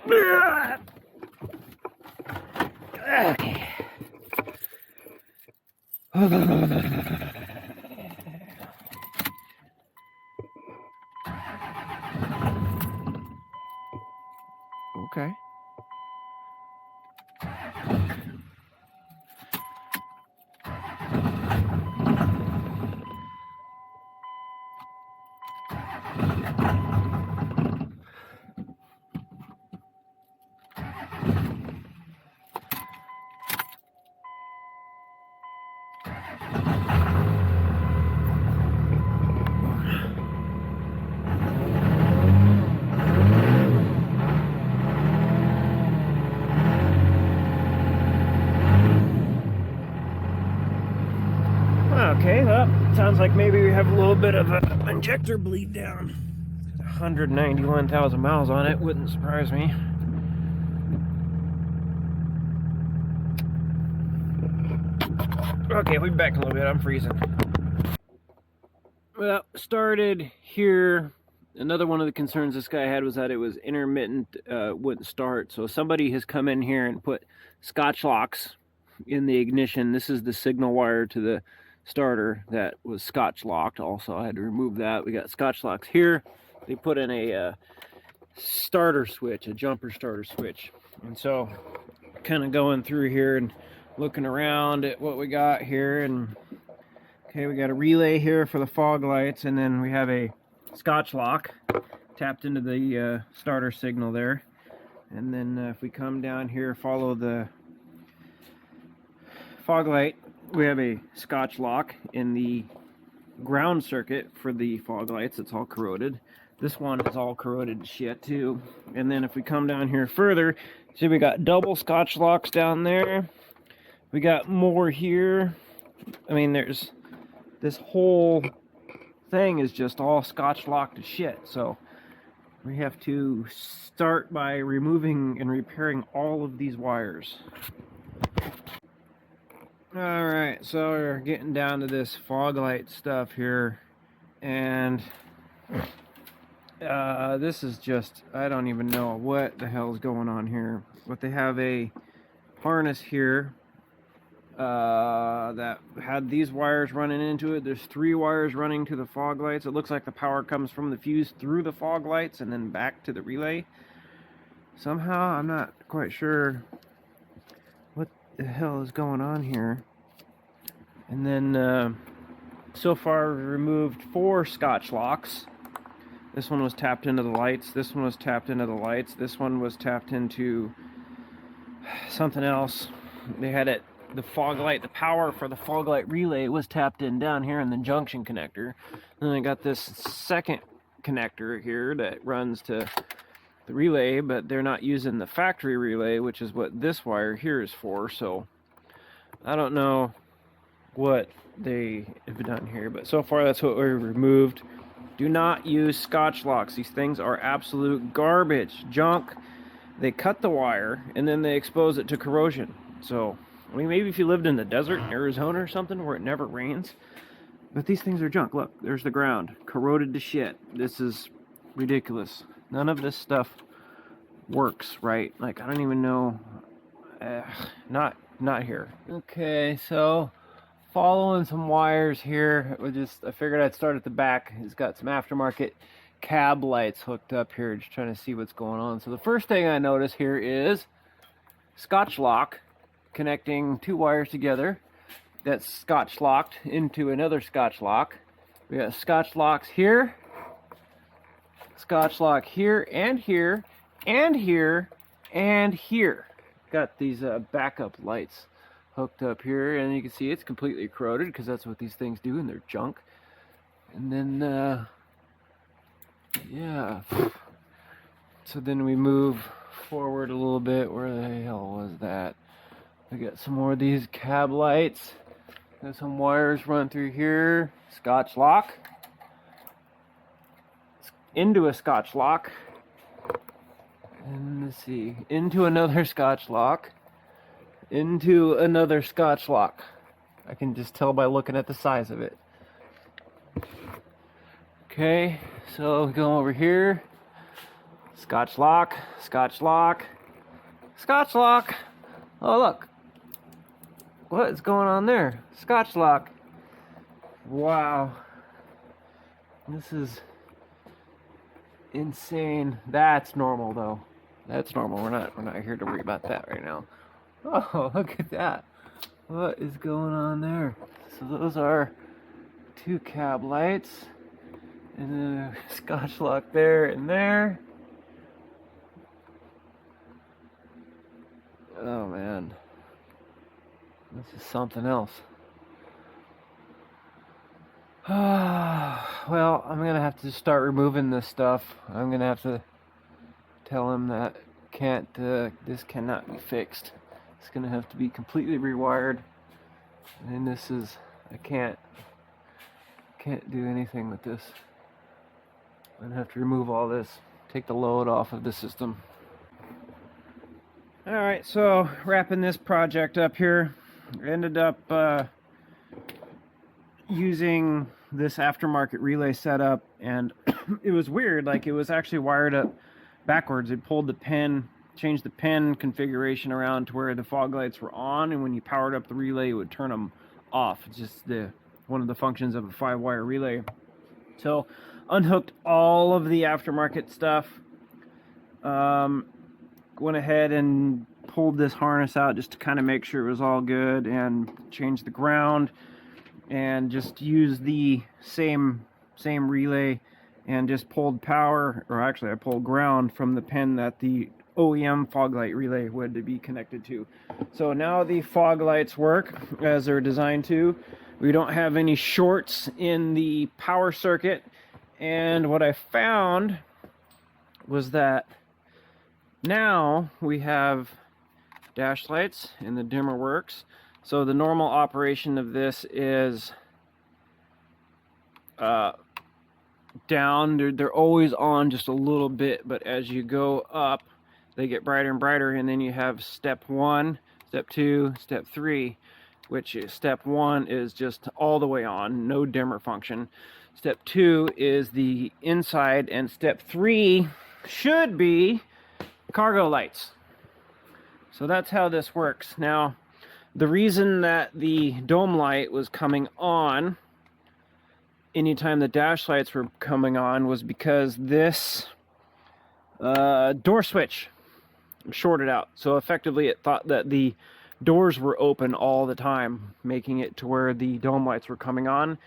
Okay. Okay. Okay, well, sounds like maybe we have a little bit of an injector bleed down. 191,000 miles on it, wouldn't surprise me. Okay, we'll be back in a little bit, I'm freezing. Well, started here. Another one of the concerns this guy had was that it was intermittent, wouldn't start. So somebody has come in here and put Scotch-locks in the ignition. This is the signal wire to the starter that was Scotch-locked. Also, I had to remove that. We got Scotch-locks here. They put in a starter switch, a jumper starter switch. And so, kind of going through here and looking around at what we got here. And okay, we got a relay here for the fog lights, and then we have a Scotch-lock tapped into the starter signal there. And then if we come down here, follow the fog light, we have a Scotch-lock in the ground circuit for the fog lights. It's all corroded. This one is all corroded to shit too. And then if we come down here further, see we got double Scotch-locks down there. We got more here. I mean, there's this whole thing is just all Scotch-locked to shit. So we have to start by removing and repairing all of these wires. Alright, so we're getting down to this fog light stuff here, and this is just, I don't even know what the hell is going on here. But they have a harness here that had these wires running into it. There's 3 wires running to the fog lights. It looks like the power comes from the fuse through the fog lights and then back to the relay. Somehow, I'm not quite sure what the hell is going on here. And then so far we removed 4 Scotch-locks. This one was tapped into the lights, this one was tapped into the lights, this one was tapped into something else. They had it, the fog light, the power for the fog light relay was tapped in down here in the junction connector. And then I got this second connector here that runs to the relay, but they're not using the factory relay, which is what this wire here is for. So I don't know what they have done here, but so far that's what we removed. Do not use Scotch-locks. These things are absolute garbage, junk. They cut the wire and then they expose it to corrosion. So I mean, maybe if you lived in the desert in Arizona or something where it never rains, but these things are junk. Look, there's the ground, corroded to shit. This is ridiculous. None of this stuff works right. Like, I don't even know. Not here. Okay, so following some wires here. I figured I'd start at the back. It's got some aftermarket cab lights hooked up here, just trying to see what's going on. So the first thing I notice here is Scotch-lock connecting 2 wires together. That's Scotch-locked into another Scotch-lock. We got Scotch-locks here, Scotch-lock here, and here, and here, and here. Got these backup lights hooked up here, and you can see it's completely corroded because that's what these things do, and they're junk. And then yeah, so then we move forward a little bit. Where the hell was that? We got some more of these cab lights. Got some wires run through here. Scotch-lock into a Scotch-lock, and let's see, into another Scotch-lock, into another Scotch-lock. I can just tell by looking at the size of it. Okay, so go over here. Scotch-lock, Scotch-lock, Scotch-lock. Oh, look. What is going on there? Scotch-lock. Wow. This is insane. That's normal, though. That's normal. We're not here to worry about that right now. Oh, look at that. What is going on there? So those are 2 cab lights. And then a Scotch-lock there and there. Oh man, this is something else. Well, I'm gonna have to start removing this stuff. I'm gonna have to tell him that this cannot be fixed. It's gonna have to be completely rewired. And this is, I can't do anything with this. I'm gonna have to remove all this, take the load off of the system. Alright, so wrapping this project up here, I ended up using this aftermarket relay setup, and it was weird. Like, it was actually wired up backwards. It pulled the pin, changed the pin configuration around to where the fog lights were on, and when you powered up the relay, it would turn them off. It's just one of the functions of a 5-wire relay. So unhooked all of the aftermarket stuff. Went ahead and pulled this harness out just to kind of make sure it was all good, and changed the ground, and just used the same relay, and just pulled power, or actually I pulled ground from the pin that the OEM fog light relay would be connected to. So now the fog lights work as they're designed to. We don't have any shorts in the power circuit, and what I found was that now we have dash lights and the dimmer works. So the normal operation of this is down. They're always on just a little bit, but as you go up, they get brighter and brighter, and then you have step 1, step 2, step 3, which is step 1 is just all the way on, no dimmer function. Step 2 is the inside, and step 3 should be cargo lights. So that's how this works. Now, the reason that the dome light was coming on anytime the dash lights were coming on was because this door switch shorted out. So effectively it thought that the doors were open all the time, making it to where the dome lights were coming on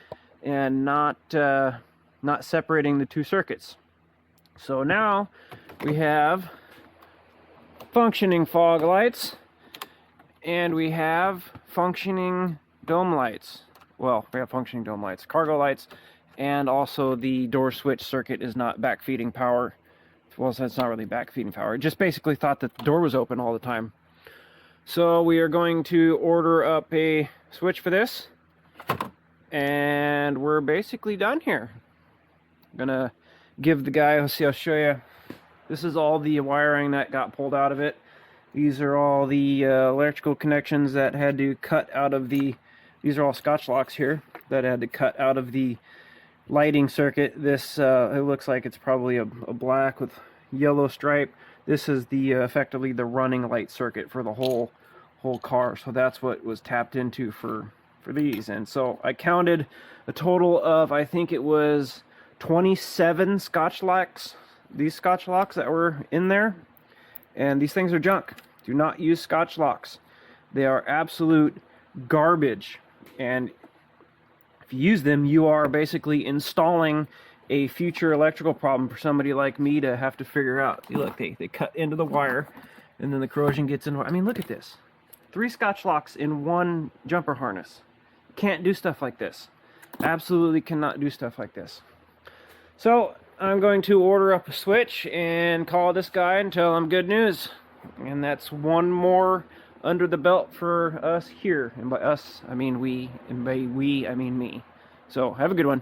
and not separating the 2 circuits. So now we have functioning fog lights, and we have functioning dome lights. Well, we have functioning dome lights, cargo lights, and also the door switch circuit is not backfeeding power. Well, that's not really backfeeding power. It just basically thought that the door was open all the time. So we are going to order up a switch for this, and we're basically done here. I'm gonna give the guy, let's see, I'll show you. This is all the wiring that got pulled out of it. These are all the electrical connections that had to cut out of the, these are all Scotch-locks here that had to cut out of the lighting circuit. This, it looks like it's probably a black with yellow stripe. This is the effectively the running light circuit for the whole car. So that's what was tapped into for these. And so I counted a total of, I think it was 27 Scotch-locks. These Scotch-locks that were in there, and these things are junk. Do not use Scotch-locks. They are absolute garbage, and if you use them, you are basically installing a future electrical problem for somebody like me to have to figure out. See, look, they cut into the wire, and then the corrosion gets in. I mean, look at this. 3 Scotch-locks in 1 jumper harness. Can't do stuff like this. Absolutely cannot do stuff like this. So I'm going to order up a switch and call this guy and tell him good news. And that's one more under the belt for us here. And by us, I mean we. And by we, I mean me. So have a good one.